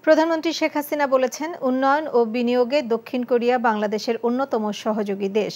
প্রধানমন্ত্রী শেখ হাসিনা বলেছেন, উন্নয়ন ও বিনিয়োগে দক্ষিণ কোরিয়া বাংলাদেশের অন্যতম সহযোগী দেশ।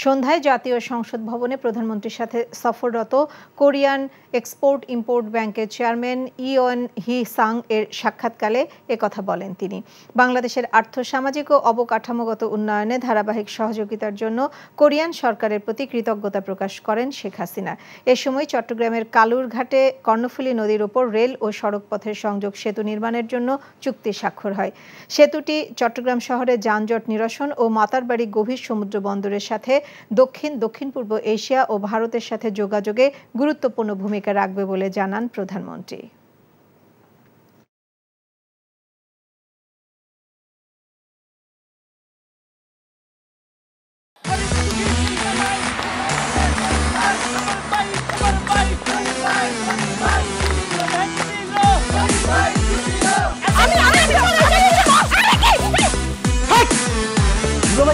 সন্ধ্যায় জাতীয় সংসদ ভবনে প্রধানমন্ত্রীর সাথে সফররত কোরিয়ান এক্সপোর্ট ইম্পোর্ট ব্যাংকের চেয়ারম্যান ইয়ন হি সাং এর সাক্ষাৎকালে একথা বলেন তিনি। বাংলাদেশের আর্থসামাজিক ও অবকাঠামোগত উন্নয়নে ধারাবাহিক সহযোগিতার জন্য কোরিয়ান সরকারের প্রতি কৃতজ্ঞতা প্রকাশ করেন শেখ হাসিনা। এ সময় চট্টগ্রামের কালুরঘাটে কর্ণফুলী নদীর ওপর রেল ও সড়ক পথের সংযোগ সেতু নির্মাণের জন্য চুক্তি স্বাক্ষর হয়। সেতুটি চট্টগ্রাম শহরে যানজট নিরসন ও মাতারবাড়ি গভীর সমুদ্র বন্দরের সাথে দক্ষিণ পূর্ব এশিয়া ও ভারতের সাথে যোগাযোগে গুরুত্বপূর্ণ ভূমিকা রাখবে বলে জানান প্রধানমন্ত্রী।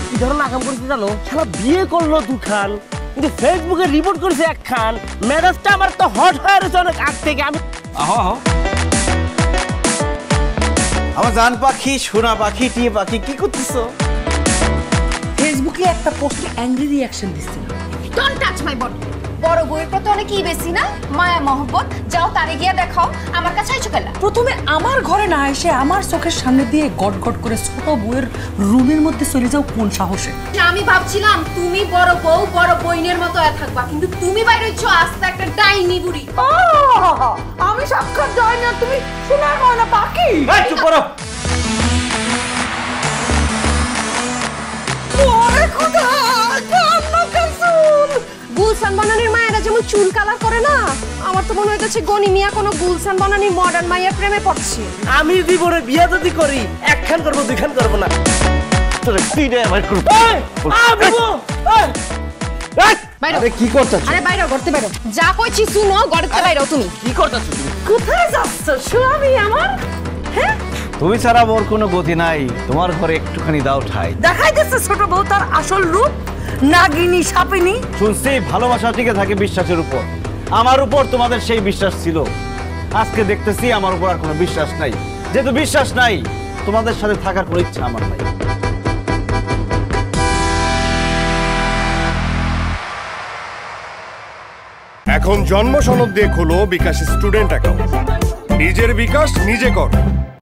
কি ধরনের আকাম করতে জানো? সারা বিয়ে করলো দুখান, কিন্তু ফেসবুকে রিপোর্ট করেছে একখান। ম্যারেজটা আমার তো হট হয়ে গেছে অনেক আগ থেকে। আমি আমার জান পাখি, সোনা পাখি, টিয়ে পাখি, কি করতেছো? ফেসবুকে একটা পোস্টে অ্যাংরি রিঅ্যাকশন দিছিল। Don't touch my body. বড় বউয়ের প্রতি অনেকই বেশি না মায়া মহব্বত। যাও তারে গিয়া দেখাও, আমার কাছে আইছো কেলা? প্রথমে আমার ঘরে না এসে আমার চোখের সামনে দিয়ে গট গট করে ছোট বউয়ের রুমের মধ্যে চলে যাও কোন সাহসে? আমি ভাবছিলাম তুমি বড় বউ বড় বইনের মতো থাকবা, কিন্তু তুমি বাইরে হইছো আস্তে একটা ডাইনি বুড়ি। আমি সাক্ষাৎ ডাইনি আর তুমি সোনার ময়না পাখি। এই চুপ করো। ওরে খোদা, কান্না কাসুল। গুলশান বানানির মায়েরা যেমন চুল কালার করে না, আমার তো মনে হইতেছে গনি মিয়া কোনো গুলশান বানানির মডার্ন মায়ের প্রেমে পড়ছে। আমি জীবনে বিয়ে যদি করি একখান করবো দুইখান করবো না। তোরে তিনটা আমার করব। আরে কি করতেছ? আরে বাইরে করতে বাইরো। যা কইছি শুনো, গড়তে বাইরো তুমি। কি করতেছ তুমি? কোথায় যাচ্ছ স্বামী আমার? হ্যাঁ, তুমি ছাড়া মোর কোনো গতি নাই। তোমার ঘরে একটুখানি দাও ঠাই। দেখাই দিচ্ছে ছোট বউ তার আসল রূপ, নাগিনী সাপিনী। শুনছি ভালোবাসা টিকে থাকে বিশ্বাসের উপর। আমার উপর তোমাদের সেই বিশ্বাস ছিল, আজকে দেখতেছি আমার উপর আর কোনো বিশ্বাস নাই। যেহেতু বিশ্বাস নাই, তোমাদের সাথে থাকার কোনো ইচ্ছা আমার নাই। এখন জন্ম সনদ দিয়ে খোলো বিকাশ স্টুডেন্ট অ্যাকাউন্ট। নিজের বিকাশ নিজে কর।